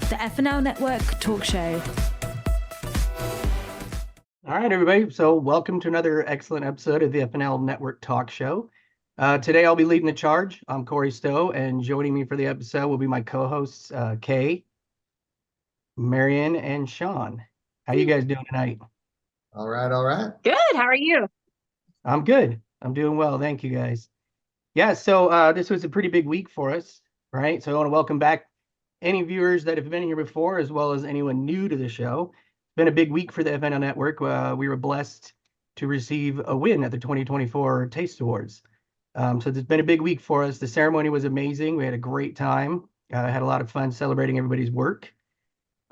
the FNL Network talk show. All right, everybody. So welcome to another excellent episode of the FNL Network talk show. Today I'll be leading the charge. I'm Corey Stowe, and joining me for the episode will be my co-hosts, Kay, Marion, and Sean. How you guys doing tonight? All right. Good. How are you? I'm good. I'm doing well. Thank you, guys. Yeah, so this was a pretty big week for us, right? So I want to welcome back any viewers that have been here before, as well as anyone new to the show. It's been a big week for the FNL Network. We were blessed to receive a win at the 2024 Taste Awards. So it's been a big week for us. The ceremony was amazing. We had a great time. Had a lot of fun celebrating everybody's work.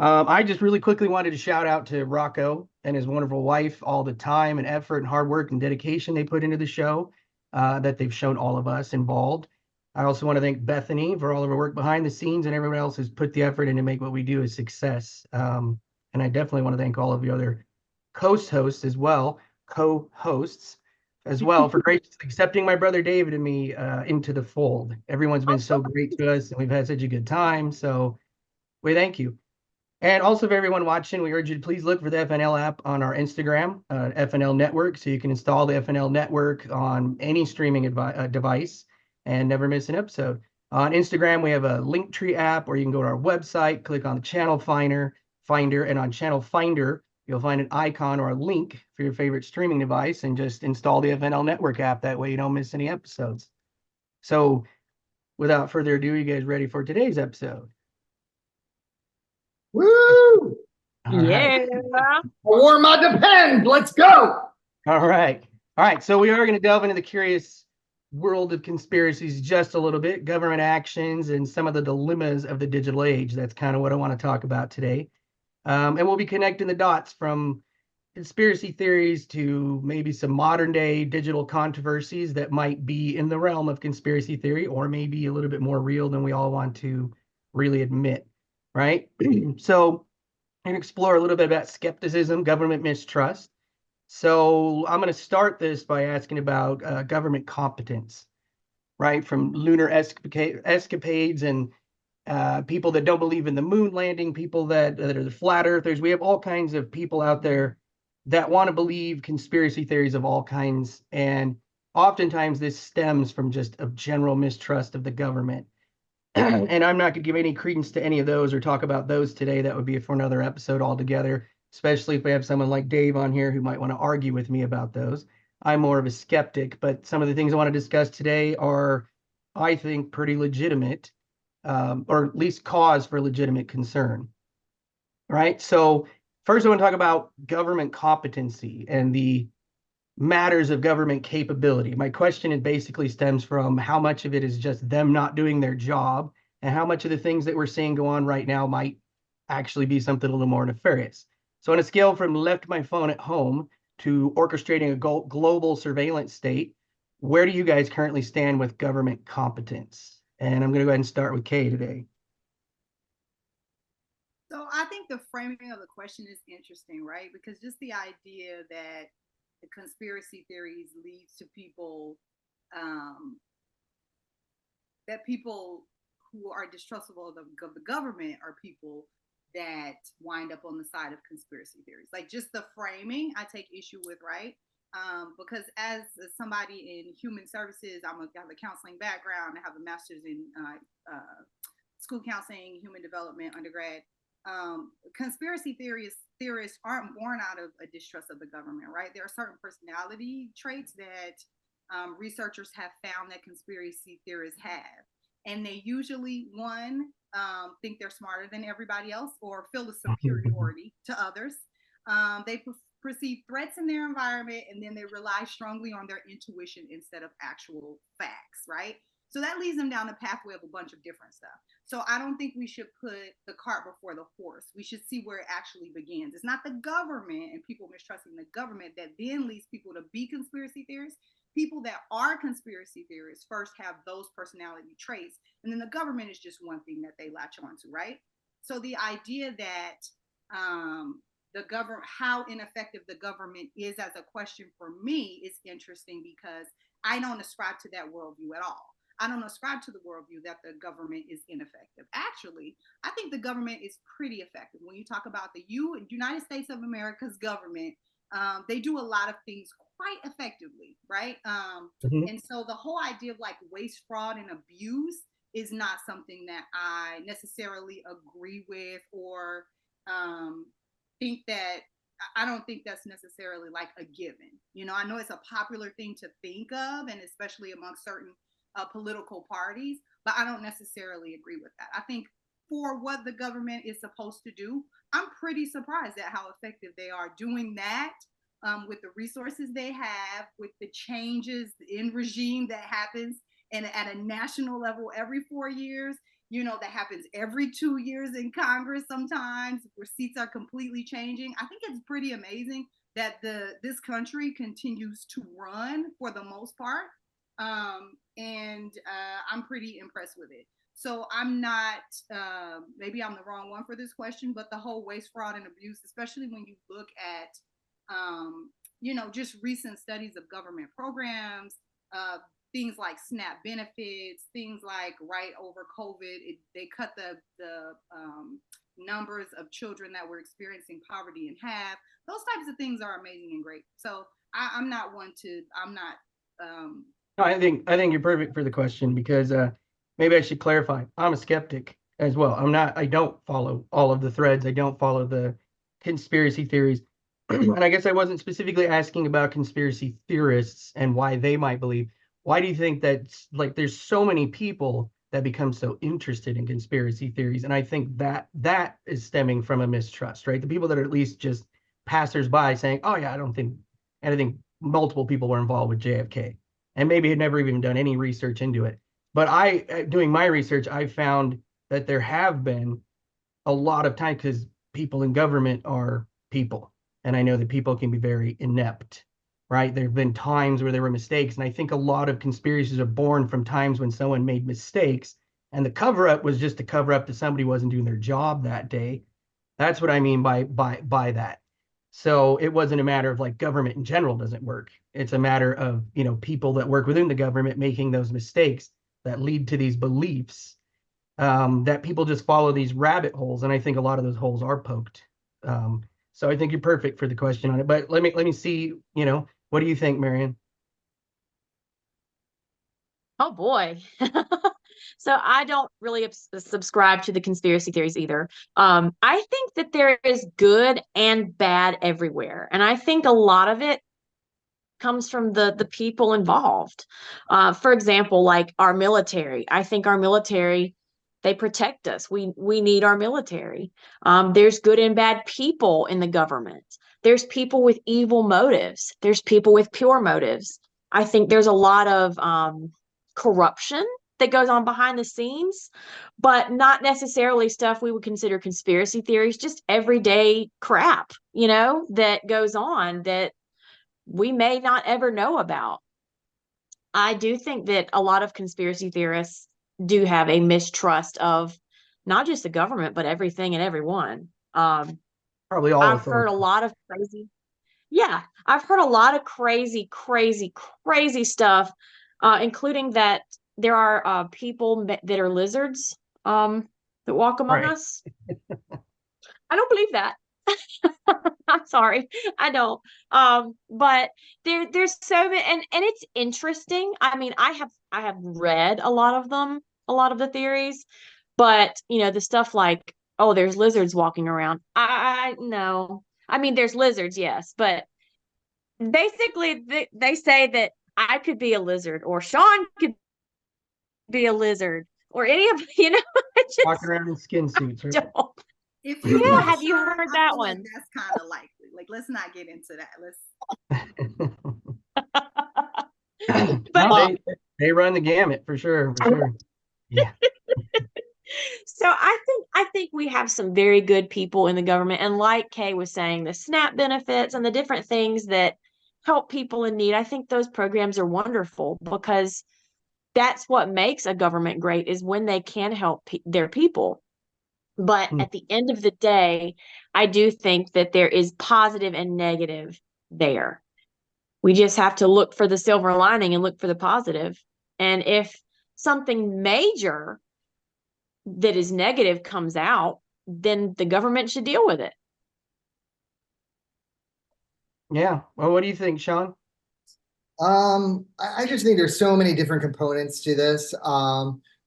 I just really quickly wanted to shout out to Rocco and his wonderful wife, all the time and effort and hard work and dedication they put into the show that they've shown all of us involved. I also want to thank Bethany for all of her work behind the scenes and everyone else who's put the effort in to make what we do a success. And I definitely want to thank all of the other co-hosts as well, for graciously accepting my brother David and me into the fold. Everyone's been so great to us and we've had such a good time. So we thank you. And also for everyone watching, we urge you to please look for the FNL app on our Instagram, FNL Network, so you can install the FNL Network on any streaming device and never miss an episode. On Instagram, we have a Linktree app where you can go to our website, click on the channel finder, and on channel finder, you'll find an icon or a link for your favorite streaming device and just install the FNL Network app. That way you don't miss any episodes. So without further ado, you guys ready for today's episode? Woo! All right. Yeah. I wore my Depend. Let's go. All right. So we are going to delve into the curious world of conspiracies just a little bit, government actions, and some of the dilemmas of the digital age. That's kind of what I want to talk about today. And we'll be connecting the dots from conspiracy theories to maybe some modern day digital controversies that might be in the realm of conspiracy theory or maybe a little bit more real than we all want to really admit, right? So I'm going to explore a little bit about skepticism, government mistrust. So I'm going to start this by asking about government competence, right? From lunar escapades and people that don't believe in the moon landing, people that are the flat earthers. We have all kinds of people out there that want to believe conspiracy theories of all kinds. And oftentimes this stems from just a general mistrust of the government. And I'm not going to give any credence to any of those or talk about those today. That would be for another episode altogether, especially if we have someone like Dave on here who might want to argue with me about those. I'm more of a skeptic, but some of the things I want to discuss today are, I think, pretty legitimate, or at least cause for legitimate concern. Right? So first I want to talk about government competency and the matters of government capability. My question it basically stems from how much of it is just them not doing their job and how much of the things that we're seeing go on right now might actually be something a little more nefarious. So on a scale from left my phone at home to orchestrating a global surveillance state, where do you guys currently stand with government competence? And I'm going to go ahead and start with Kay today. So I think the framing of the question is interesting, right? Because just the idea that the conspiracy theories leads to people that people who are distrustful of the government are people that wind up on the side of conspiracy theories. Like just the framing, I take issue with, right? Because as somebody in human services, I have a counseling background. I have a master's in school counseling, human development, undergrad. Conspiracy theorists aren't born out of a distrust of the government, right? There are certain personality traits that researchers have found that conspiracy theorists have. And they usually, one, think they're smarter than everybody else or feel a superiority to others. They perceive threats in their environment, and then they rely strongly on their intuition instead of actual facts, right? So that leads them down a pathway of a bunch of different stuff. So I don't think we should put the cart before the horse. We should see where it actually begins. It's not the government and people mistrusting the government that then leads people to be conspiracy theorists. People that are conspiracy theorists first have those personality traits, and then the government is just one thing that they latch onto, right? So the idea that the government, how ineffective the government is as a question for me is interesting because I don't ascribe to that worldview at all. I don't ascribe to the worldview that the government is ineffective. Actually, I think the government is pretty effective. When you talk about the United States of America's government, they do a lot of things quite effectively, right? Mhm. And so the whole idea of like waste, fraud, and abuse is not something that I necessarily agree with or think that I don't think that's necessarily like a given. I know it's a popular thing to think of, and especially among certain political parties, but I don't necessarily agree with that. I think for what the government is supposed to do, I'm pretty surprised at how effective they are doing that with the resources they have, with the changes in regime that happens and at a national level every 4 years. That happens every 2 years in Congress sometimes, where seats are completely changing. I think it's pretty amazing that this country continues to run for the most part. And I'm pretty impressed with it. So I'm not, maybe I'm the wrong one for this question, but the whole waste, fraud, and abuse, especially when you look at, just recent studies of government programs, things like SNAP benefits, things like right over COVID, they cut the numbers of children that were experiencing poverty in half. Those types of things are amazing and great. So I'm not. No, I think you're perfect for the question because maybe I should clarify. I'm a skeptic as well. I don't follow all of the threads. I don't follow the conspiracy theories. And I guess I wasn't specifically asking about conspiracy theorists and why they might believe. Why do you think that like there's so many people that become so interested in conspiracy theories? And I think that is stemming from a mistrust, right? The people that are at least just passersby saying, "Oh yeah, I don't think," and I think multiple people were involved with JFK and maybe had never even done any research into it. But doing my research, I found that there have been a lot of time because people in government are people. And I know that people can be very inept, right? There have been times where there were mistakes. And I think a lot of conspiracies are born from times when someone made mistakes. And the cover up was just to cover up that somebody wasn't doing their job that day. That's what I mean by that. So it wasn't a matter of like government in general doesn't work. It's a matter of, people that work within the government making those mistakes that lead to these beliefs that people just follow these rabbit holes. And I think a lot of those holes are poked. So I think you're perfect for the question on it. But let me see, what do you think, Marion? Oh boy. So I don't really subscribe to the conspiracy theories either. I think that there is good and bad everywhere. And I think a lot of it comes from the people involved. For example, like our military. I think our military, they protect us. We need our military. There's good and bad people in the government. There's people with evil motives. There's people with pure motives. I think there's a lot of corruption that goes on behind the scenes, but not necessarily stuff we would consider conspiracy theories, just everyday crap, that goes on that we may not ever know about. I do think that a lot of conspiracy theorists do have a mistrust of not just the government, but everything and everyone. Probably all I've heard authority. a lot of crazy, yeah, I've heard a lot of crazy, crazy, crazy stuff, including that there are people that are lizards that walk among Right. us. I don't believe that. I'm sorry, I don't. But there's so many, and it's interesting. I mean, I have read a lot of them, a lot of the theories, but the stuff like, oh, there's lizards walking around. I no. I mean, there's lizards, yes, but basically they say that I could be a lizard or Sean could be a lizard or any of just Walking around in skin suits, right? don't. If you Yeah, know have you Sean, heard I that feel like one? that's kind of likely. Like, let's not get into that. But No, they run the gamut for sure, for sure. Yeah. so I think we have some very good people in the government, and like Kay was saying, the SNAP benefits and the different things that help people in need. I think those programs are wonderful because that's what makes a government great is when they can help their people. But Hmm. at the end of the day, I do think that there is positive and negative there. We just have to look for the silver lining and look for the positive. And if something major that is negative comes out, then the government should deal with it. Yeah. Well, what do you think, Sean? I just think there's so many different components to this.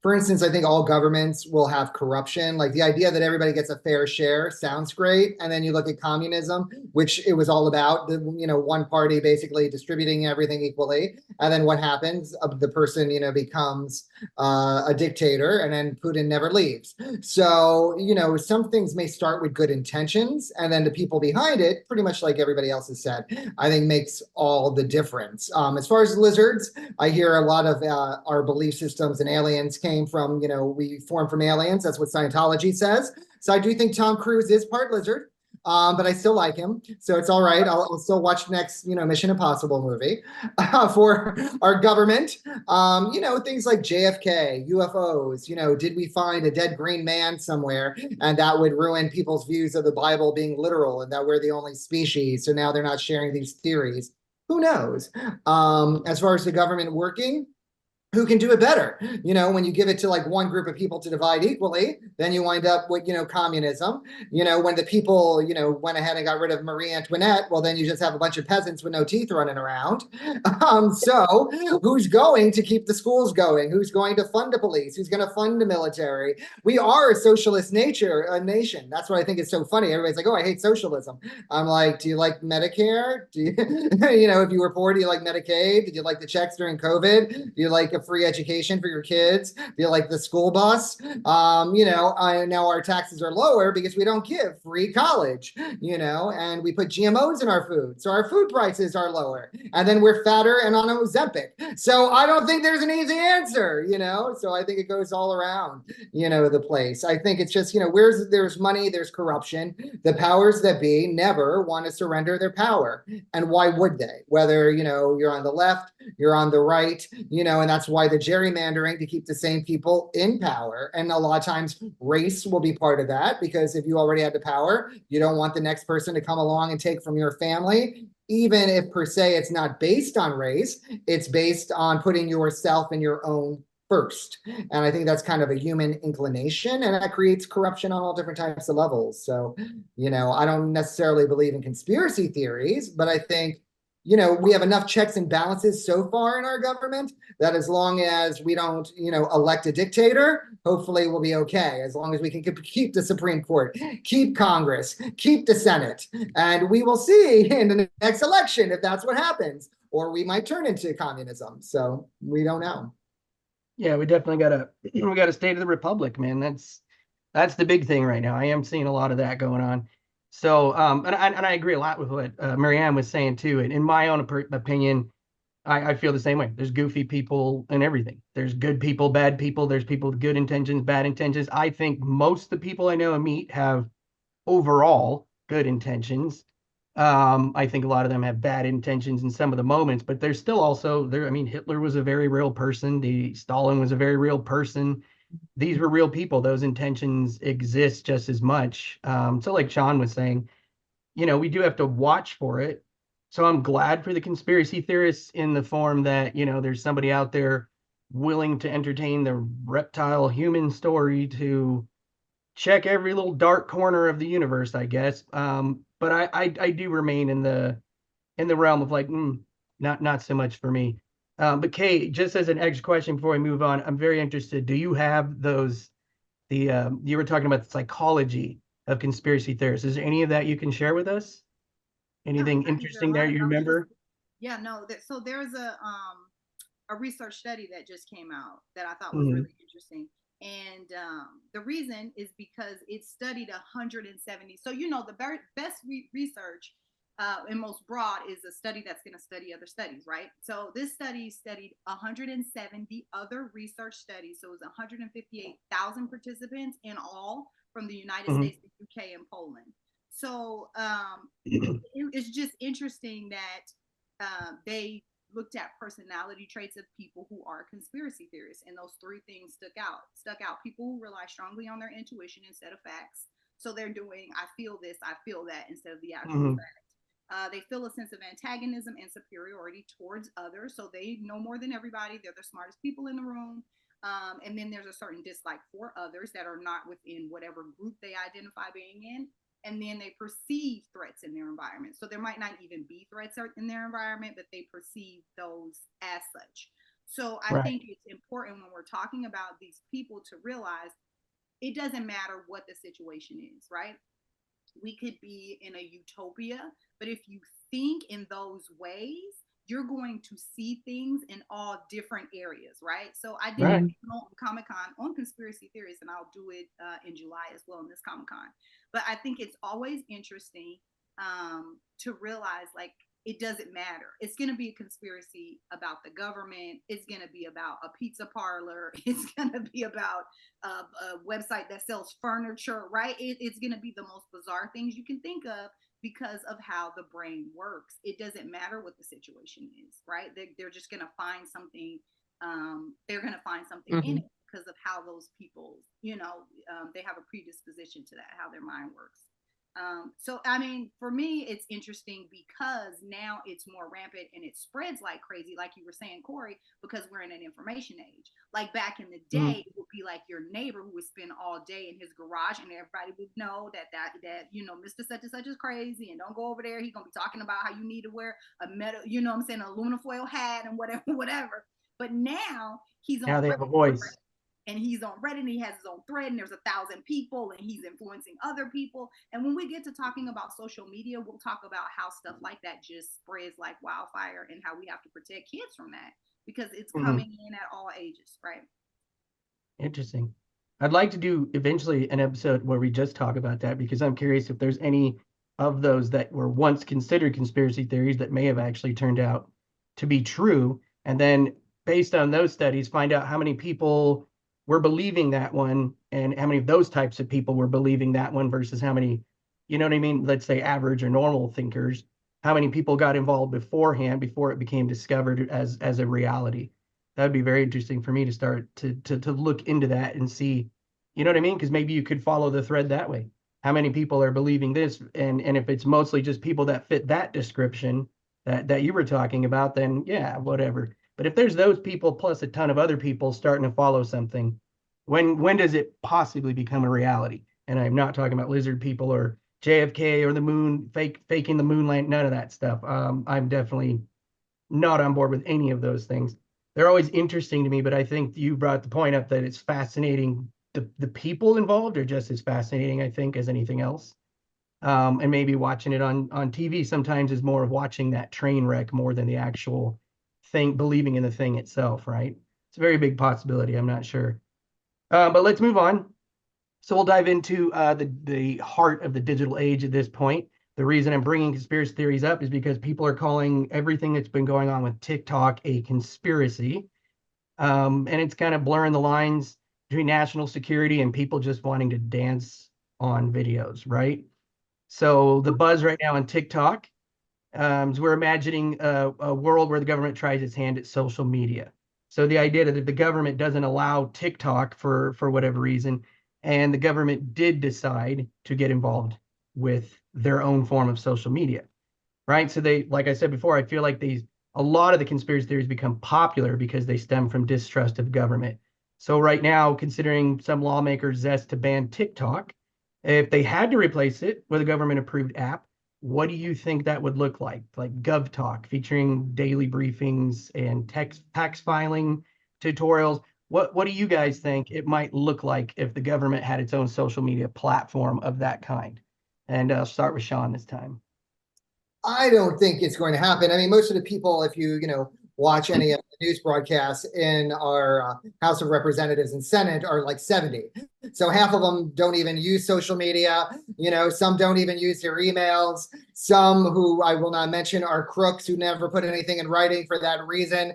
For instance, I think all governments will have corruption. Like the idea that everybody gets a fair share sounds great. And then you look at communism, which it was all about the, one party basically distributing everything equally. And then what happens? The person, becomes a dictator, and then Putin never leaves. So, some things may start with good intentions, and then the people behind it, pretty much like everybody else has said, I think makes all the difference. As far as lizards, I hear a lot of our belief systems and aliens came from, we formed from aliens. That's what Scientology says. So I do think Tom Cruise is part lizard, but I still like him. So it's all right. I'll still watch the next, Mission Impossible movie. For our government, things like JFK, UFOs, did we find a dead green man somewhere, and that would ruin people's views of the Bible being literal and that we're the only species. So now they're not sharing these theories. Who knows? As far as the government working, who can do it better? When you give it to like one group of people to divide equally, then you wind up with, communism. When the people, went ahead and got rid of Marie Antoinette, well, then you just have a bunch of peasants with no teeth running around. So who's going to keep the schools going? Who's going to fund the police? Who's going to fund the military? We are a socialist nation. That's what I think is so funny. Everybody's like, oh, I hate socialism. I'm like, do you like Medicare? Do you, if you were poor, do you like Medicaid? Did you like the checks during COVID? Do you like a free education for your kids? Do you like the school bus? Now our taxes are lower because we don't give free college, and we put GMOs in our food. So our food prices are lower, and then we're fatter and on Ozempic. So I don't think there's an easy answer, so I think it goes all around, the place. I think it's just, where's there's money, there's corruption. The powers that be never want to surrender their power. And why would they? Whether, you're on the left, you're on the right, and that's why the gerrymandering to keep the same people in power. And a lot of times race will be part of that, because if you already had the power, you don't want the next person to come along and take from your family, even if per se it's not based on race, it's based on putting yourself and your own first. And I think that's kind of a human inclination, and that creates corruption on all different types of levels. So, I don't necessarily believe in conspiracy theories, but I think we have enough checks and balances so far in our government that as long as we don't, elect a dictator, hopefully we'll be okay. As long as we can keep the Supreme Court, keep Congress, keep the Senate, and we will see in the next election if that's what happens, or we might turn into communism. So we don't know. Yeah, we definitely got a state of the republic, man. That's the big thing right now. I am seeing a lot of that going on. So, and I agree a lot with what Marianne was saying too. And in my own opinion, I feel the same way. There's goofy people and everything. There's good people, bad people. There's people with good intentions, bad intentions. I think most of the people I know and meet have overall good intentions. I think a lot of them have bad intentions in some of the moments, but there's still also there. I mean, Hitler was a very real person. Stalin was a very real person. These were real people. Those intentions exist just as much. So like Sean was saying, we do have to watch for it. So I'm glad for the conspiracy theorists in the form that, there's somebody out there willing to entertain the reptile human story to check every little dark corner of the universe, I guess. But I do remain in the realm of like, not so much for me. But Kate, just as an extra question before we move on, I'm very interested. Do you have you were talking about the psychology of conspiracy theorists. Is there any of that you can share with us? Anything interesting there you remember? Yeah, no. So there's a research study that just came out that I thought was really interesting. And the reason is because it studied 170. So, the best research and most broad is a study that's going to study other studies, right? So this study studied 170 other research studies. So it was 158,000 participants in all from the United States, the UK, and Poland. So it's just interesting that they looked at personality traits of people who are conspiracy theorists, and those three things stuck out. People who rely strongly on their intuition instead of facts. So they're doing, I feel this, I feel that, instead of the actual fact. They feel a sense of antagonism and superiority towards others. So they know more than everybody. They're the smartest people in the room. And then there's a certain dislike for others that are not within whatever group they identify being in. And then they perceive threats in their environment. So there might not even be threats in their environment, but they perceive those as such. So I think it's important when we're talking about these people to realize it doesn't matter what the situation is, right? We could be in a utopia, but if you think in those ways, you're going to see things in all different areas, right? So I did it on Comic-Con on conspiracy theories, and I'll do it in July as well in this Comic-Con. But I think it's always interesting to realize, like, it doesn't matter. It's going to be a conspiracy about the government. It's going to be about a pizza parlor. It's going to be about a website that sells furniture, right? It's going to be the most bizarre things you can think of because of how the brain works. It doesn't matter what the situation is, right? They're just going to find something. They're going to find something in it because of how those people, they have a predisposition to that, how their mind works. So, I mean, for me, it's interesting because now it's more rampant and it spreads like crazy, like you were saying, Corey, because we're in an information age. Like back in the day, it would be like your neighbor who would spend all day in his garage and everybody would know that Mr. Such and Such is crazy and don't go over there. He's going to be talking about how you need to wear a metal, an aluminum foil hat and whatever. But now he's on. Now they have a voice. And he's on Reddit and he has his own thread and there's 1,000 people and he's influencing other people. And when we get to talking about social media, we'll talk about how stuff like that just spreads like wildfire and how we have to protect kids from that because it's coming in at all ages, right? Interesting. I'd like to do eventually an episode where we just talk about that because I'm curious if there's any of those that were once considered conspiracy theories that may have actually turned out to be true. And then based on those studies, find out how many people were believing that one and how many of those types of people were believing that one versus how many, you know what I mean? Let's say average or normal thinkers, how many people got involved beforehand before it became discovered as a reality. That would be very interesting for me to start to look into that and see, you know what I mean? Because maybe you could follow the thread that way. How many people are believing this? And if it's mostly just people that fit that description that you were talking about, then yeah, whatever. But if there's those people plus a ton of other people starting to follow something, when does it possibly become a reality? And I'm not talking about lizard people or JFK or the moon, faking the moon landing, none of that stuff. I'm definitely not on board with any of those things. They're always interesting to me, but I think you brought the point up that it's fascinating. The people involved are just as fascinating, I think, as anything else. And maybe watching it on TV sometimes is more of watching that train wreck more than the actual thing, believing in the thing itself, right? It's a very big possibility. I'm not sure. But let's move on. So we'll dive into the heart of the digital age at this point. The reason I'm bringing conspiracy theories up is because people are calling everything that's been going on with TikTok a conspiracy. And it's kind of blurring the lines between national security and people just wanting to dance on videos, right? So the buzz right now on TikTok is we're imagining a world where the government tries its hand at social media. So the idea that if the government doesn't allow TikTok for whatever reason, and the government did decide to get involved with their own form of social media, right? So they, like I said before, I feel like a lot of the conspiracy theories become popular because they stem from distrust of government. So right now, considering some lawmakers' zest to ban TikTok, if they had to replace it with a government-approved app, what do you think that would look like? Like GovTalk, featuring daily briefings and tax filing tutorials. What do you guys think it might look like if the government had its own social media platform of that kind? And I'll start with Sean this time. I don't think it's going to happen. I mean, most of the people, if you watch any of the news broadcasts in our House of Representatives and Senate, are like 70. So half of them don't even use social media. Some don't even use their emails. Some, who I will not mention, are crooks who never put anything in writing for that reason.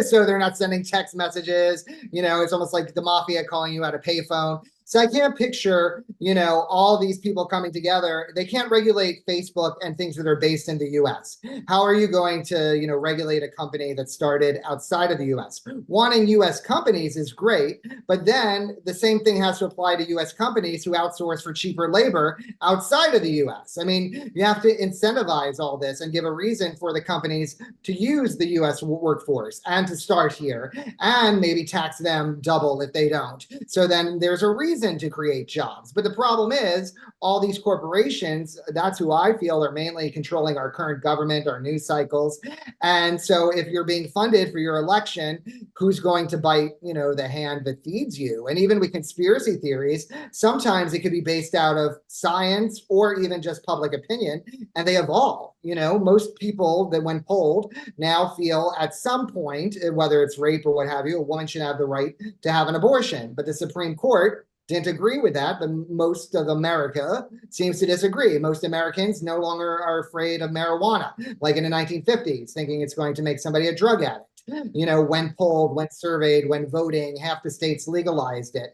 So they're not sending text messages. It's almost like the mafia calling you at a payphone. So I can't picture, all these people coming together. They can't regulate Facebook and things that are based in the US. How are you going to, regulate a company that started outside of the US? Wanting US companies is great, but then the same thing has to apply to US companies who outsource for cheaper labor outside of the US. I mean, you have to incentivize all this and give a reason for the companies to use the US workforce and to start here, and maybe tax them double if they don't. So then there's a reason to create jobs. But the problem is all these corporations, that's who I feel are mainly controlling our current government, our news cycles. And so if you're being funded for your election, who's going to bite, the hand that feeds you? And even with conspiracy theories, sometimes it could be based out of science or even just public opinion, and they evolve. Most people that when polled now feel at some point, whether it's rape or what have you, a woman should have the right to have an abortion. But the Supreme Court didn't agree with that, but most of America seems to disagree. Most Americans no longer are afraid of marijuana, like in the 1950s, thinking it's going to make somebody a drug addict. When polled, when surveyed, when voting, half the states legalized it.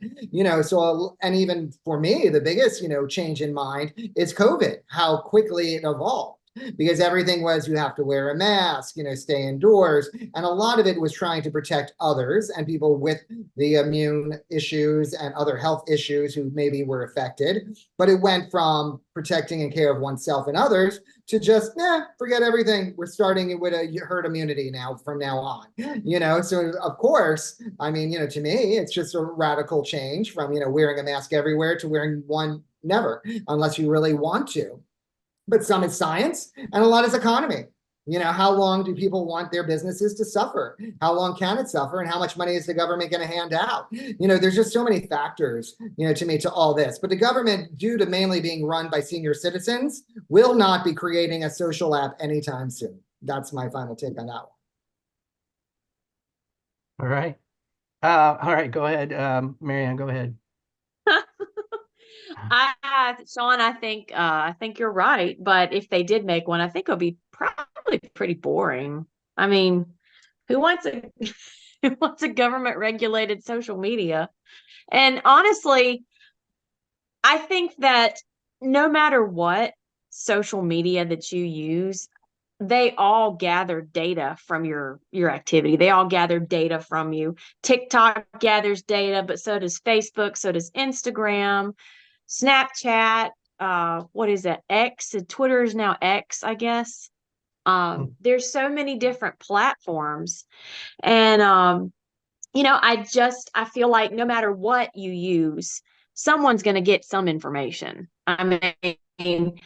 So, and even for me, the biggest, change in mind is COVID, how quickly it evolved. Because everything was, you have to wear a mask, stay indoors. And a lot of it was trying to protect others and people with the immune issues and other health issues who maybe were affected. But it went from protecting and care of oneself and others to just, forget everything. We're starting with a herd immunity now from now on. So of course, I mean, to me, it's just a radical change from, wearing a mask everywhere to wearing one never, unless you really want to. But some is science and a lot is economy. How long do people want their businesses to suffer? How long can it suffer? And how much money is the government going to hand out? There's just so many factors, to me, to all this. But the government, due to mainly being run by senior citizens, will not be creating a social app anytime soon. That's my final take on that one. All right. All right, go ahead. Marianne, go ahead. Sean, I think you're right. But if they did make one, I think it'll be probably pretty boring. I mean, who wants a who wants a government regulated social media? And honestly, I think that no matter what social media that you use, they all gather data from your activity. They all gather data from you. TikTok gathers data, but so does Facebook, so does Instagram. Snapchat, what is that? X, Twitter is now X, I guess. There's so many different platforms. And, I feel like no matter what you use, someone's going to get some information. I mean,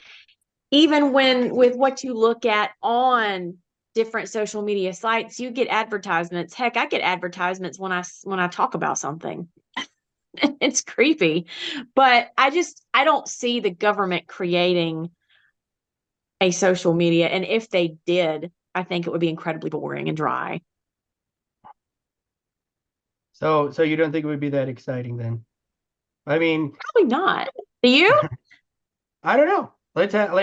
even with what you look at on different social media sites, you get advertisements. Heck, I get advertisements when I talk about something. It's creepy, but I don't see the government creating a social media. And if they did, I think it would be incredibly boring and dry. So you don't think it would be that exciting then? I mean, Probably not. Do you? I don't know. Let's have,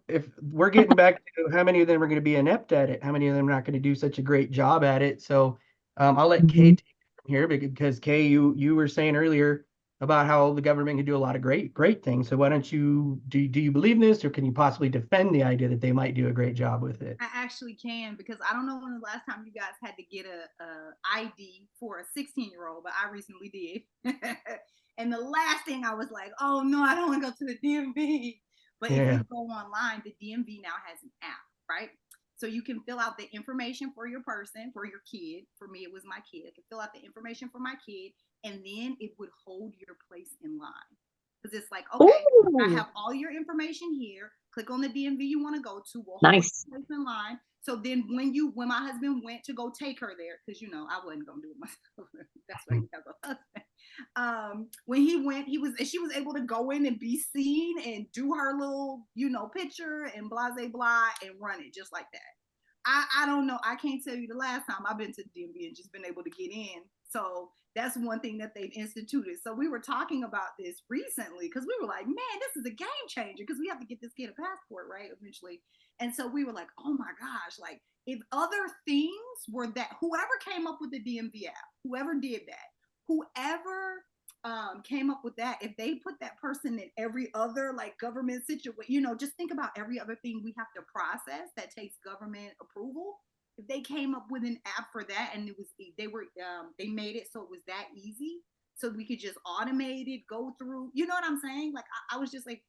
if we're getting back to how many of them are going to be inept at it, how many of them are not going to do such a great job at it. So I'll let Kay take it from here, because Kay, you were saying earlier about how the government can do a lot of great things. So why don't you do you believe this, or can you possibly defend the idea that they might do a great job with it? I actually can, because I don't know when the last time you guys had to get a ID for a 16-year-old, but I recently did. And the last thing I was like, oh no, I don't want to go to the DMV. But if you go online, the DMV now has an app, right? So you can fill out the information for your person, for your kid. For me, it was my kid. I could fill out the information for my kid, and then it would hold your place in line. Because it's like, okay, I have all your information here. Click on the DMV you want to go to. We'll hold your place in line. So then when my husband went to go take her there, because I wasn't gonna do it myself. That's why you have a husband. When he went, she was able to go in and be seen and do her little, picture and blah, blah, blah, and run it just like that. I don't know. I can't tell you the last time I've been to the DMV and just been able to get in. So that's one thing that they've instituted. So we were talking about this recently, because we were like, man, this is a game changer, because we have to get this kid a passport, right, eventually. And so we were like, oh my gosh, like if other things were that, whoever came up with the DMV app, whoever did that, whoever came up with that, if they put that person in every other like government situation, you know, just think about every other thing we have to process that takes government approval. If they came up with an app for that, and they made it so it was that easy, so we could just automate it, go through, you know what I'm saying? Like I was just like,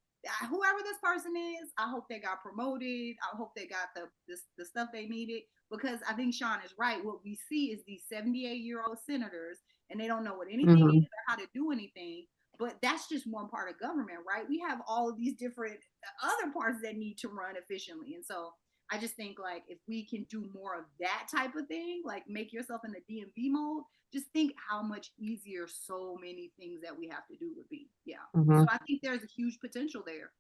whoever this person is, I hope they got promoted. I hope they got the stuff they needed, because I think Sean is right. What we see is these 78-year-old senators, and they don't know what anything Mhm. is or how to do anything. But that's just one part of government, right? We have all of these different other parts that need to run efficiently. And so I just think, like, if we can do more of that type of thing, like make yourself in the DMV mode, just think how much easier so many things that we have to do would be. Yeah. So Mhm. I think there's a huge potential there.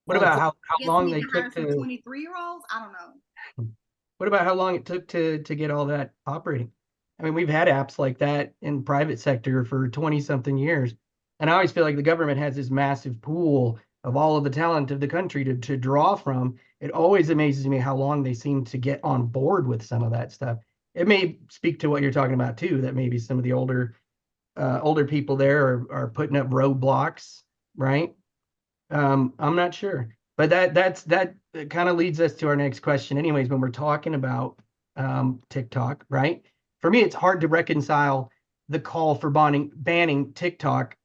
What Well, about for- how I guess long we need they to hire took some to 23-year-olds. I don't know. what about how long it took to get all that operating? I mean, we've had apps like that in private sector for 20 something years. And I always feel like the government has this massive pool of all of the talent of the country to draw from. It always amazes me how long they seem to get on board with some of that stuff. It may speak to what you're talking about too, that maybe some of the older people there are putting up roadblocks, right? I'm not sure, but that kind of leads us to our next question. Anyways, when we're talking about TikTok, right? For me, it's hard to reconcile the call for banning TikTok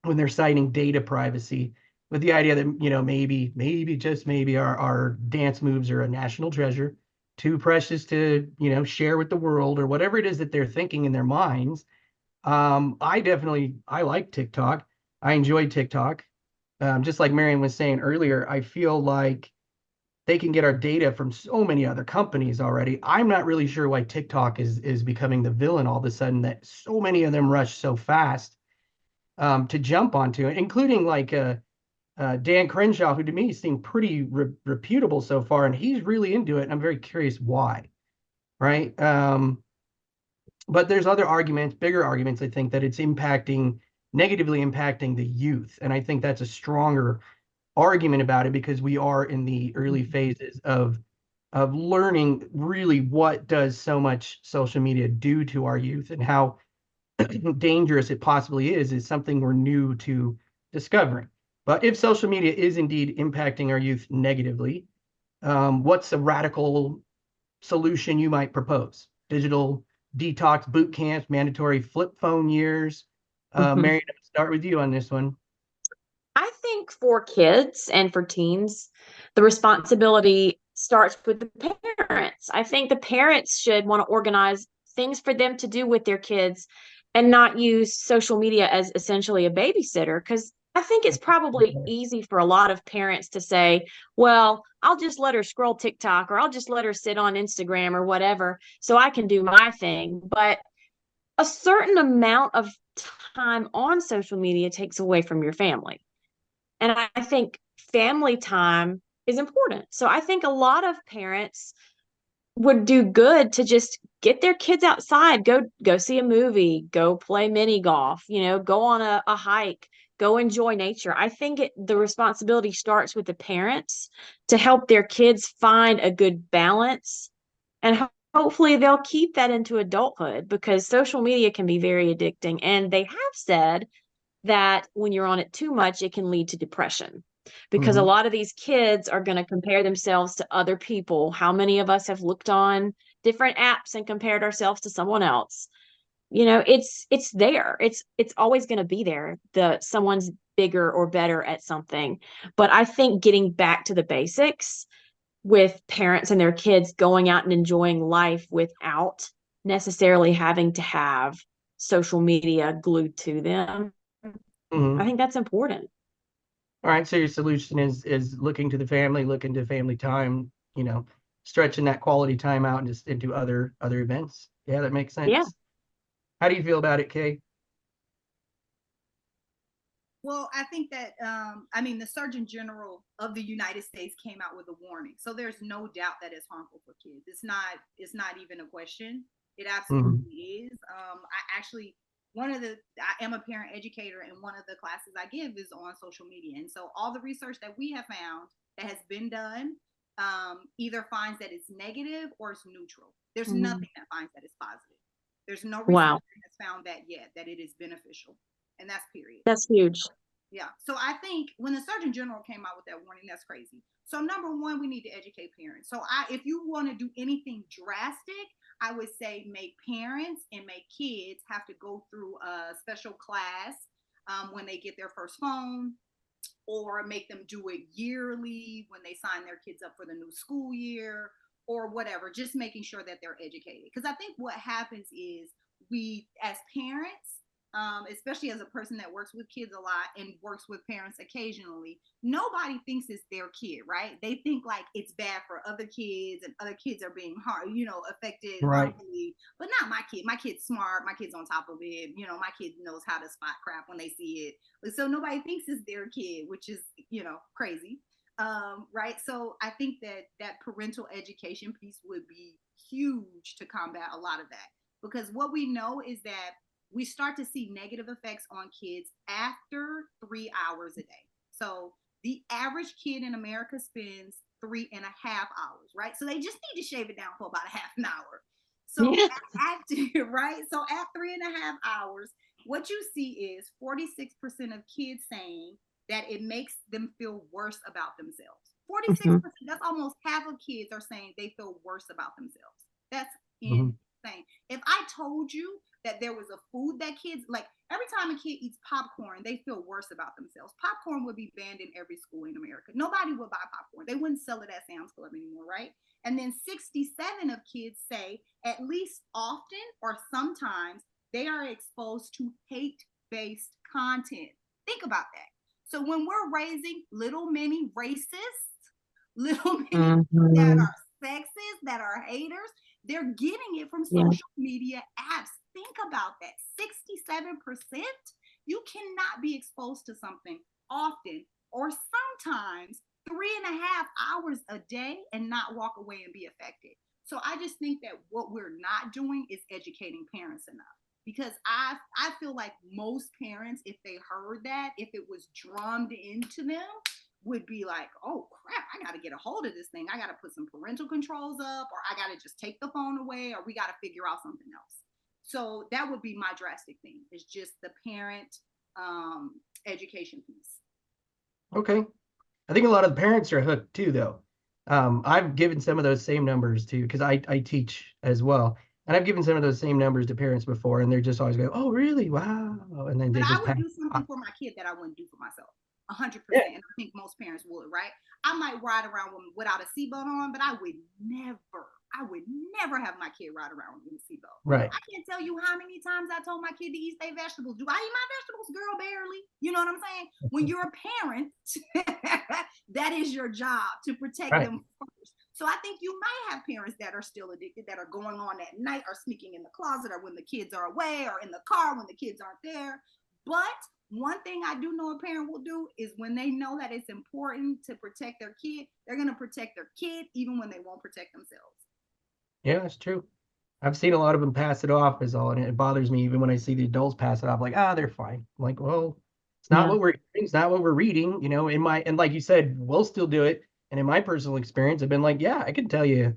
when they're citing data privacy with the idea that, you know, maybe just maybe our dance moves are a national treasure, too precious to, you know, share with the world, or whatever it is that they're thinking in their minds. I like TikTok. I enjoy TikTok. Just like Marion was saying earlier, I feel like they can get our data from so many other companies already. I'm not really sure why TikTok is becoming the villain all of a sudden, that so many of them rush so fast to jump onto it, including like Dan Crenshaw, who to me seemed pretty reputable so far, and he's really into it. And I'm very curious why, right? But there's other arguments, bigger arguments, I think, that it's negatively impacting the youth. And I think that's a stronger argument about it, because we are in the early phases of learning really what does so much social media do to our youth, and how dangerous it possibly is something we're new to discovering. But if social media is indeed impacting our youth negatively, what's a radical solution you might propose? Digital detox boot camps, mandatory flip phone years. Mhm. Mary, let's start with you on this one. I think for kids and for teens, the responsibility starts with the parents. I think the parents should want to organize things for them to do with their kids and not use social media as essentially a babysitter. Because I think it's probably easy for a lot of parents to say, well, I'll just let her scroll TikTok, or I'll just let her sit on Instagram or whatever so I can do my thing. But a certain amount of time on social media takes away from your family. And I think family time is important. So I think a lot of parents would do good to just get their kids outside, go see a movie, go play mini golf, go on a hike, go enjoy nature. I think the responsibility starts with the parents to help their kids find a good balance, and hopefully they'll keep that into adulthood, because social media can be very addicting, and they have said that when you're on it too much, it can lead to depression, because a Mhm. lot of these kids are going to compare themselves to other people. How many of us have looked on different apps and compared ourselves to someone else? It's there. It's always going to be there. Someone's bigger or better at something. But I think getting back to the basics with parents and their kids going out and enjoying life without necessarily having to have social media glued to them, I Mhm. think that's important. All right, so your solution is looking to the family, looking to family time, stretching that quality time out and just into other events. Yeah, that makes Yeah. sense. How do you feel about it, Kay? Well, I think that the Surgeon General of the United States came out with a warning, so there's no doubt that it's harmful for kids. It's not even a question. It Mhm. absolutely is. I am a parent educator, and one of the classes I give is on social media, and so all the research that we have found that has been done either finds that it's negative or it's neutral. There's Mhm. nothing that finds that it's positive. There's no research Wow. that has found that yet, that it is beneficial. And that's period. That's huge. Yeah. So I think when the Surgeon General came out with that warning, that's crazy. So number one, we need to educate parents. So if you want to do anything drastic, I would say make parents and make kids have to go through a special class when they get their first phone, or make them do it yearly when they sign their kids up for the new school year, or whatever, just making sure that they're educated. Because I think what happens is we, as parents, especially as a person that works with kids a lot and works with parents occasionally, nobody thinks it's their kid, right? They think like it's bad for other kids and other kids are being affected harmfully, but not my kid. My kid's smart. My kid's on top of it. My kid knows how to spot crap when they see it. So nobody thinks it's their kid, which is, crazy. Right. So I think that parental education piece would be huge to combat a lot of that, because what we know is that we start to see negative effects on kids after 3 hours a day. So the average kid in America spends 3.5 hours, right? So they just need to shave it down for about a half an hour. So right? So at 3.5 hours, what you see is 46% of kids saying that it makes them feel worse about themselves. 46%, that's almost half of kids are saying they feel worse about themselves. That's insane. If I told you that there was a food that kids, like every time a kid eats popcorn, they feel worse about themselves. Popcorn would be banned in every school in America. Nobody would buy popcorn. They wouldn't sell it at Sam's Club anymore, right? And then 67 of kids say at least often or sometimes they are exposed to hate-based content. Think about that. So when we're raising little mini racists, little mini that are sexist, that are haters, they're getting it from social media apps. Think about that. 67%, you cannot be exposed to something often or sometimes 3.5 hours a day and not walk away and be affected. So I just think that what we're not doing is educating parents enough. Because I feel like most parents, if they heard that, if it was drummed into them, would be like, oh crap, I got to get a hold of this thing. I got to put some parental controls up, or I got to just take the phone away, or we got to figure out something else. So that would be my drastic thing. It's just the parent education piece. Okay. I think a lot of the parents are hooked too, though. I've given some of those same numbers too, because I teach as well. And I've given some of those same numbers to parents before, and they're just always go, "Oh, really? Wow!" And then they But just I would do something for my kid that I wouldn't do for myself. 100%. And I think most parents would, right? I might ride around without a seatbelt on, but I would never have my kid ride around with a seatbelt. Right. I can't tell you how many times I told my kid to eat their vegetables. Do I eat my vegetables, girl? Barely. You know what I'm saying? When you're a parent, that is your job, to protect them first. So I think you might have parents that are still addicted, that are going on at night, or sneaking in the closet, or when the kids are away, or in the car when the kids aren't there. But one thing I do know a parent will do is when they know that it's important to protect their kid, they're going to protect their kid even when they won't protect themselves. Yeah, that's true. I've seen a lot of them pass it off as all, and it bothers me even when I see the adults pass it off, like, they're fine. I'm like, well, it's not what we're hearing, it's not what we're reading, and like you said, we'll still do it. And in my personal experience, I've been like, yeah, I can tell you,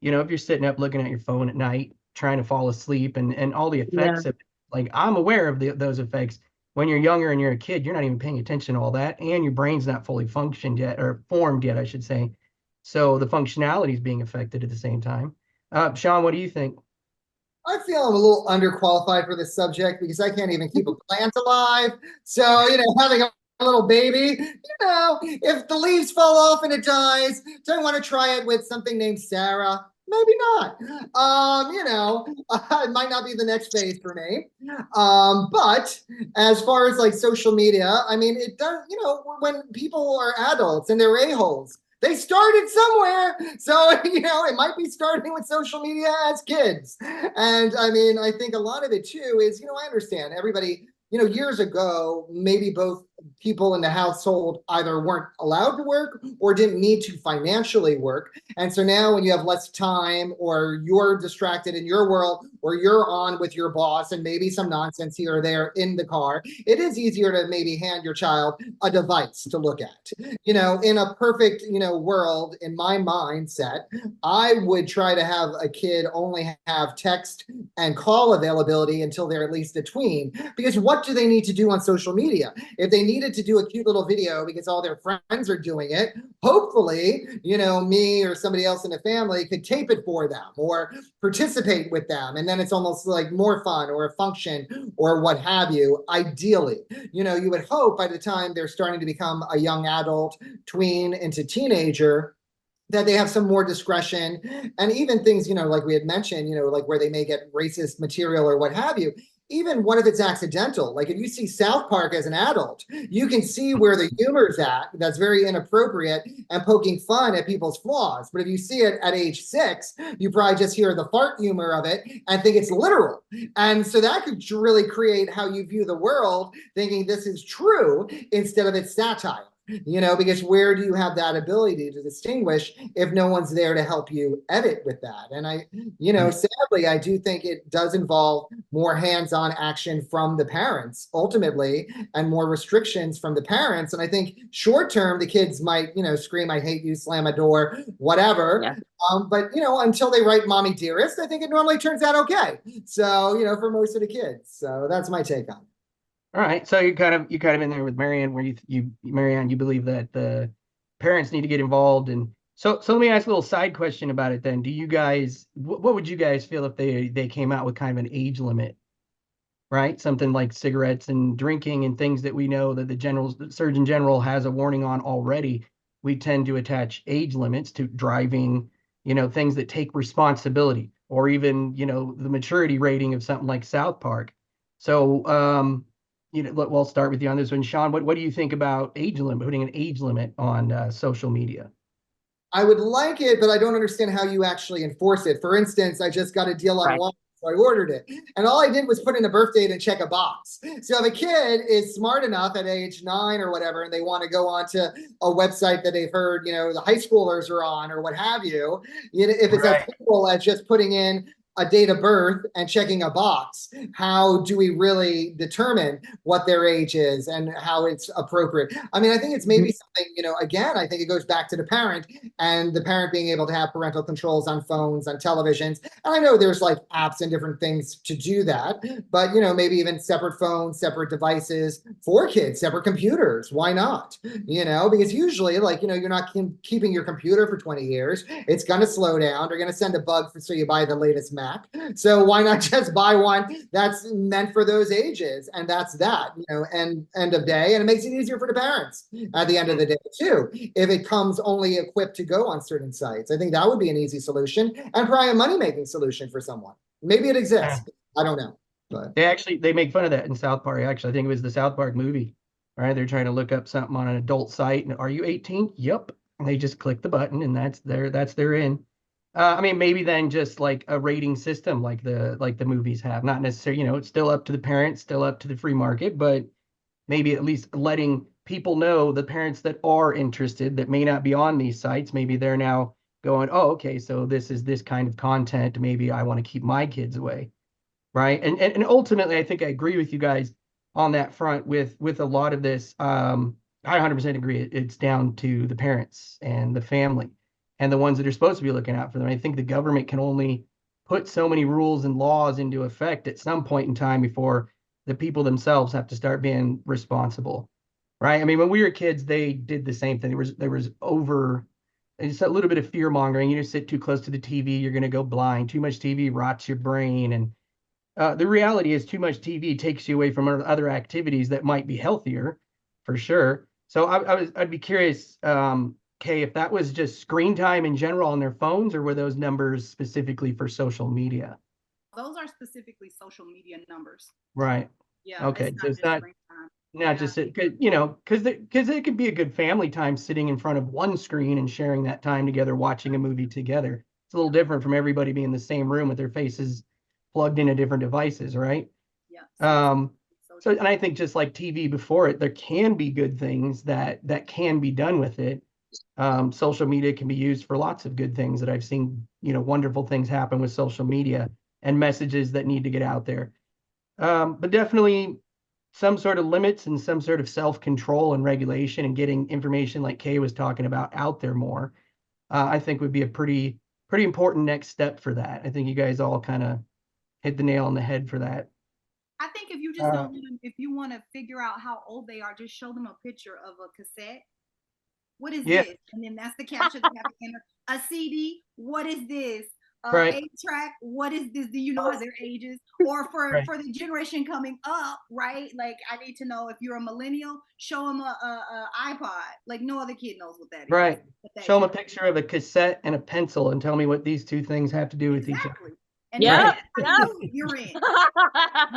if you're sitting up looking at your phone at night, trying to fall asleep, and all the effects of it, like I'm aware of those effects. When you're younger and you're a kid, you're not even paying attention to all that, and your brain's not fully functioned yet, or formed yet, I should say. So the functionality is being affected at the same time. Sean, what do you think? I feel I'm a little underqualified for this subject because I can't even keep a plant alive. So, having a little baby, if the leaves fall off and it dies, do I want to try it with something named Sarah? Maybe not. It might not be the next phase for me. But as far as like social media, I mean, it does, when people are adults and they're a-holes, they started somewhere. So, it might be starting with social media as kids. And I mean, I think a lot of it too is, I understand everybody, years ago, maybe both people in the household either weren't allowed to work or didn't need to financially work. And so now when you have less time, or you're distracted in your world, or you're on with your boss and maybe some nonsense here or there in the car, it is easier to maybe hand your child a device to look at. In a perfect, world, in my mindset, I would try to have a kid only have text and call availability until they're at least a tween. Because what do they need to do on social media? If they needed to do a cute little video because all their friends are doing it, hopefully, me or somebody else in the family could tape it for them or participate with them. And then it's almost like more fun, or a function, or what have you. Ideally, you would hope by the time they're starting to become a young adult, tween into teenager, that they have some more discretion. And even things, like we had mentioned, like where they may get racist material or what have you. Even what if it's accidental? Like if you see South Park as an adult, you can see where the humor's at. That's very inappropriate and poking fun at people's flaws. But if you see it at age 6, you probably just hear the fart humor of it and think it's literal. And so that could really create how you view the world, thinking this is true instead of it's satire. Because where do you have that ability to distinguish if no one's there to help you edit with that? And sadly, I do think it does involve more hands-on action from the parents ultimately, and more restrictions from the parents. And I think short term, the kids might, scream, "I hate you," slam a door, whatever. Yeah. But until they write "Mommy Dearest," I think it normally turns out okay. So, for most of the kids. So that's my take on it. All right, so you're kind of in there with Marianne, where Marianne, you believe that the parents need to get involved. And so let me ask a little side question about it then. Do you guys, what would you guys feel if they came out with kind of an age limit, right? Something like cigarettes and drinking and things that we know that the Surgeon General has a warning on already. We tend to attach age limits to driving, things that take responsibility, or even, the maturity rating of something like South Park. So, we'll start with you on this one, Sean. What do you think about putting an age limit on social media? I would like it, but I don't understand how you actually enforce it. For instance, I just got a deal on Right. Walmart, so I ordered it. And all I did was put in a birth date and check a box. So if a kid is smart enough at age 9 or whatever, and they want to go onto a website that they've heard, the high schoolers are on or what have you, if it's as simple as just putting in a date of birth and checking a box, how do we really determine what their age is and how it's appropriate? I mean, I think it's maybe something, again, I think it goes back to the parent, and the parent being able to have parental controls on phones, on televisions. And I know there's like apps and different things to do that, but maybe even separate phones, separate devices for kids, separate computers. Why not? Because usually, you're not keeping your computer for 20 years. It's going to slow down. They're going to send a bug so you buy the latest Mac. So why not just buy one that's meant for those ages? And that's that, end of day. And it makes it easier for the parents at the end of the day too, if it comes only equipped to go on certain sites. I think that would be an easy solution, and probably a money-making solution for someone. Maybe it exists. I don't know. But they make fun of that in South Park. Actually, I think it was the South Park movie, right? They're trying to look up something on an adult site, and are you 18? Yep. And they just click the button, and that's their in. I mean, maybe then just like a rating system like the movies have. Not necessarily, it's still up to the parents, still up to the free market, but maybe at least letting people know, the parents that are interested, that may not be on these sites, maybe they're now going, oh, okay, so this is this kind of content. Maybe I want to keep my kids away, right? And ultimately, I think I agree with you guys on that front with a lot of this. I 100% agree. It's down to the parents and the family, and the ones that are supposed to be looking out for them. I think the government can only put so many rules and laws into effect at some point in time before the people themselves have to start being responsible, right? I mean, when we were kids, they did the same thing. There was it's a little bit of fear mongering. You sit too close to the TV, you're going to go blind. Too much TV rots your brain. And the reality is, too much TV takes you away from other activities that might be healthier, for sure. So I'd be curious, Kay, if that was just screen time in general on their phones, or were those numbers specifically for social media? Those are specifically social media numbers. Right. Yeah. Okay. So it's not screen time. not just it, because it could be a good family time sitting in front of one screen and sharing that time together, watching a movie together. It's a little different from everybody being in the same room with their faces plugged into different devices, right? Yeah. Um, So, and I think just like TV before it, there can be good things that can be done with it. Social media can be used for lots of good things that I've seen, wonderful things happen with social media and messages that need to get out there. But definitely some sort of limits and some sort of self-control and regulation and getting information like Kay was talking about out there more, I think would be a pretty important next step for that. I think you guys all kind of hit the nail on the head for that. I think if you just don't if you want to figure out how old they are, just show them a picture of a cassette. What is this? And then that's the caption they have to enter. A CD, what is this? Right. 8-track, what is this? Do you know their ages? Or for the generation coming up, right? Like, I need to know if you're a millennial, show them a iPod. Like, no other kid knows what that is. Right. Show them a picture of a cassette and a pencil and tell me what these two things have to do with each other. And you're in.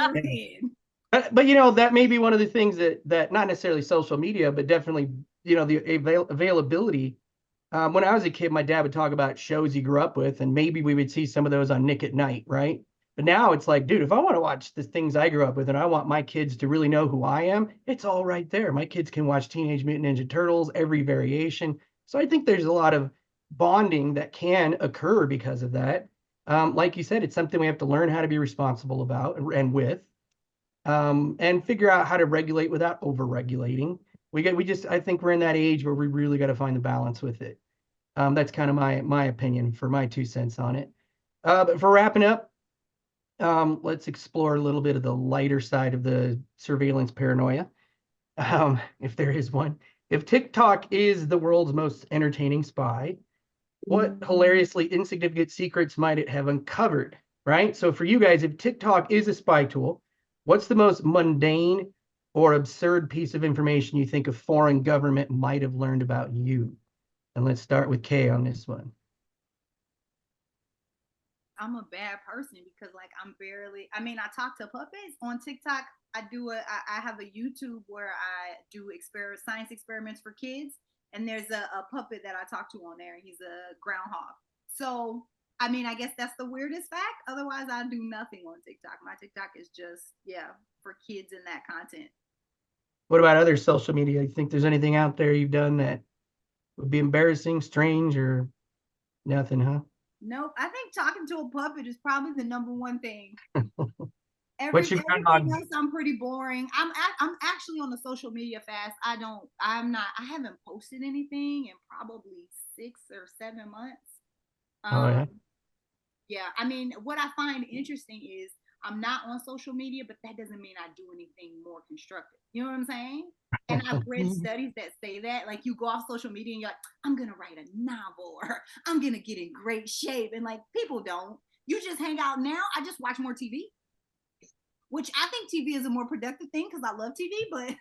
You're in. But that may be one of the things that not necessarily social media, but definitely, the availability. When I was a kid, my dad would talk about shows he grew up with, and maybe we would see some of those on Nick at Night, right? But now it's like, dude, if I want to watch the things I grew up with and I want my kids to really know who I am, it's all right there. My kids can watch Teenage Mutant Ninja Turtles, every variation. So I think there's a lot of bonding that can occur because of that. Like you said, it's something we have to learn how to be responsible about and with, and figure out how to regulate without over-regulating. I think we're in that age where we really got to find the balance with it. That's kind of my opinion for my 2 cents on it. But for wrapping up, let's explore a little bit of the lighter side of the surveillance paranoia, if there is one. If TikTok is the world's most entertaining spy, what hilariously insignificant secrets might it have uncovered, right? So for you guys, if TikTok is a spy tool, what's the most mundane or absurd piece of information you think a foreign government might have learned about you? And let's start with Kay on this one. I'm a bad person because I talk to puppets on TikTok. I have a YouTube where I do science experiments for kids. And there's a puppet that I talk to on there. He's a groundhog. So, I guess that's the weirdest fact. Otherwise, I do nothing on TikTok. My TikTok is just, for kids and that content. What about other social media? You think there's anything out there you've done that would be embarrassing, strange, or nothing, huh? Nope. I think talking to a puppet is probably the number one thing. What's your Everything else, I'm pretty boring. I'm actually on the social media fast. I haven't posted anything in probably 6 or 7 months. Yeah. What I find interesting is I'm not on social media, but that doesn't mean I do anything more constructive. You know what I'm saying? And I've read studies that say that, like, you go off social media and you're like, I'm going to write a novel or I'm going to get in great shape. And like, people don't. You just hang out now. I just watch more TV. Which I think TV is a more productive thing because I love TV, but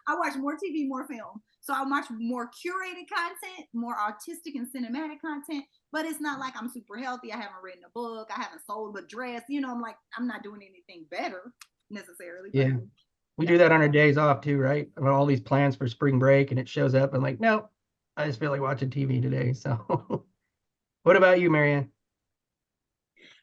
I watch more TV, more film. So I watch more curated content, more artistic and cinematic content, but it's not like I'm super healthy. I haven't written a book. I haven't sold a dress. I'm not doing anything better necessarily. Yeah. We do that on our days off too, right? About all these plans for spring break, and it shows up and like, no, I just feel like watching TV today. So what about you, Marianne?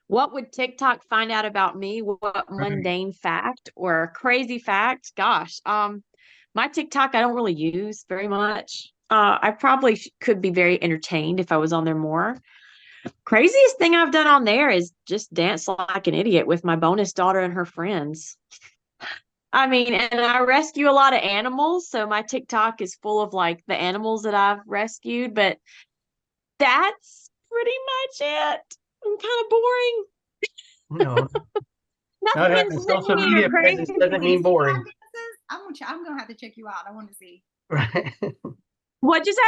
What would TikTok find out about me? What mundane fact or crazy fact? Gosh, my TikTok I don't really use very much. I probably could be very entertained if I was on there more. Craziest thing I've done on there is just dance like an idiot with my bonus daughter and her friends. And I rescue a lot of animals, so my TikTok is full of like the animals that I've rescued, but that's pretty much it. I'm kind of boring. No. Not having social insane or media presence crazy. doesn't mean boring. I'm gonna have to check you out. I want to see. Right. What'd you say?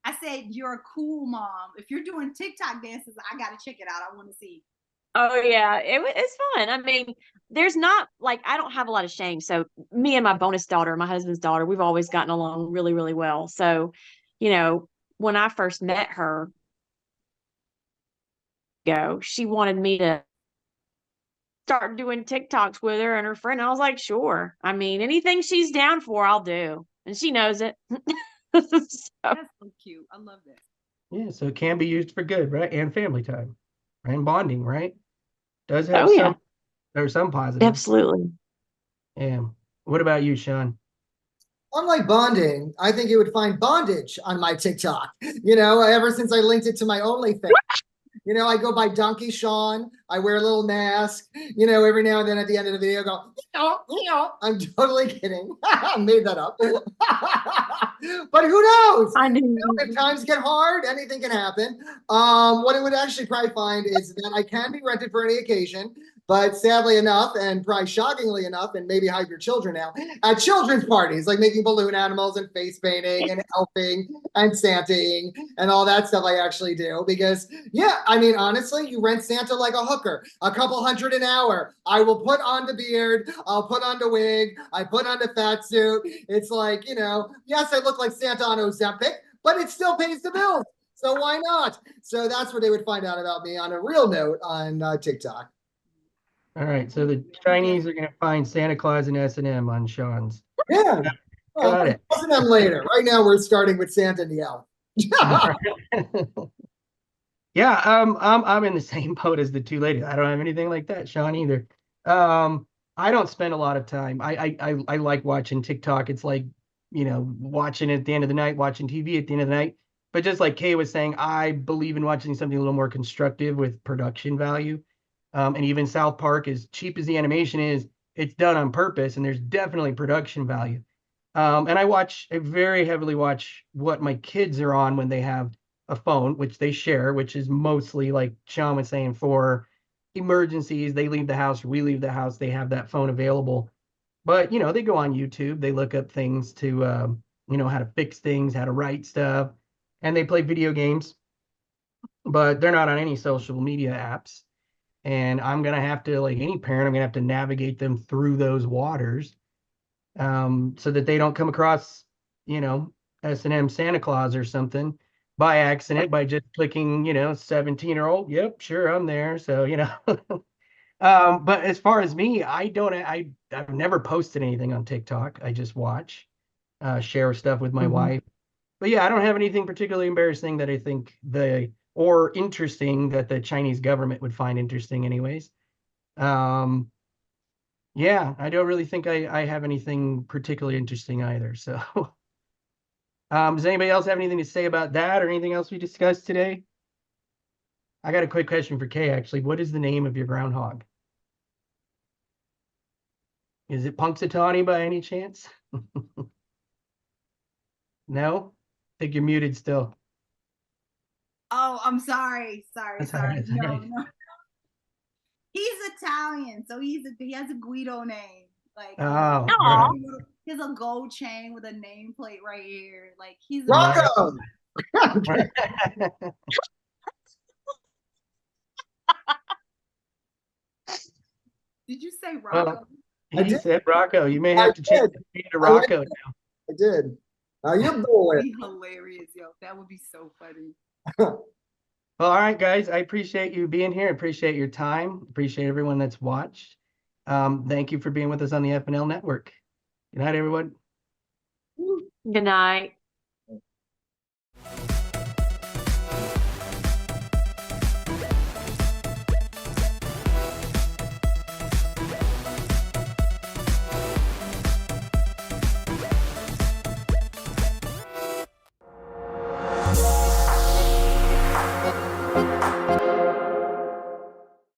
I said you're a cool mom. If you're doing TikTok dances, I gotta check it out. I want to see. Oh yeah, it's fun. There's not like I don't have a lot of shame. So me and my bonus daughter, my husband's daughter, we've always gotten along really, really well. So, when I first met her, she wanted me to start doing TikToks with her and her friend. I was like, sure. Anything she's down for, I'll do. And she knows it. That's so cute. I love that. Yeah, so it can be used for good, right? And family time, right? And bonding, right? Does have some, there's some positives. Absolutely. Yeah. What about you, Sean? Unlike bonding, I think it would find bondage on my TikTok. Ever since I linked it to my OnlyFans. I go by Donkey Sean. I wear a little mask. Every now and then at the end of the video, I go, I'm totally kidding. I made that up. But who knows? I knew. If times get hard, anything can happen. What it would actually probably find is that I can be rented for any occasion. But sadly enough, and probably shockingly enough, and maybe hide your children now, at children's parties, like making balloon animals and face painting and elfing and Santaing and all that stuff I actually do. Because, yeah, I mean, honestly, you rent Santa like a hooker, a couple $100 an hour. I will put on the beard. I'll put on the wig. I put on the fat suit. It's like, yes, I look like Santa on Ozempic, but it still pays the bills. So why not? So that's what they would find out about me on a real note on TikTok. All right, so the Chinese are going to find Santa Claus and S&M on Sean's. Yeah. Got it. S&M later. Right now, we're starting with Santa and the elf. Yeah, I'm in the same boat as the two ladies. I don't have anything like that, Sean, either. I don't spend a lot of time. I like watching TikTok. It's like, watching at the end of the night, watching TV at the end of the night. But just like Kay was saying, I believe in watching something a little more constructive with production value. And even South Park, as cheap as the animation is, it's done on purpose, and there's definitely production value. And I very heavily watch what my kids are on when they have a phone, which they share, which is mostly, like Sean was saying, for emergencies. They leave the house, we leave the house, they have that phone available. But, they go on YouTube, they look up things to, how to fix things, how to write stuff, and they play video games, but they're not on any social media apps. And I'm going to have to, like any parent, I'm going to have to navigate them through those waters so that they don't come across, S&M Santa Claus or something by accident by just clicking, 17-year-old. Yep, sure, I'm there. So, but as far as me, I've never posted anything on TikTok. I just watch, share stuff with my wife. But yeah, I don't have anything particularly embarrassing that I think or interesting that the Chinese government would find interesting anyways. Yeah, I don't really think I have anything particularly interesting either. So does anybody else have anything to say about that or anything else we discussed today? I got a quick question for Kay, actually. What is the name of your groundhog? Is it Punxsutawney by any chance? No? I think you're muted still. Oh, I'm sorry. That's all Sorry. right, that's No, all right. no. He's Italian, so he has a Guido name. Like, Oh, Aw. he has a gold chain with a nameplate right here. Like, he's a Rocco! right. Did you say Rocco? I He did. said Rocco. You may have to change the name to Rocco now. I did. You boy. That'd be hilarious, yo. That would be so funny. Well, all right, guys. I appreciate you being here. I appreciate your time. Appreciate everyone that's watched. Thank you for being with us on the FNL Network. Good night, everyone. Good night.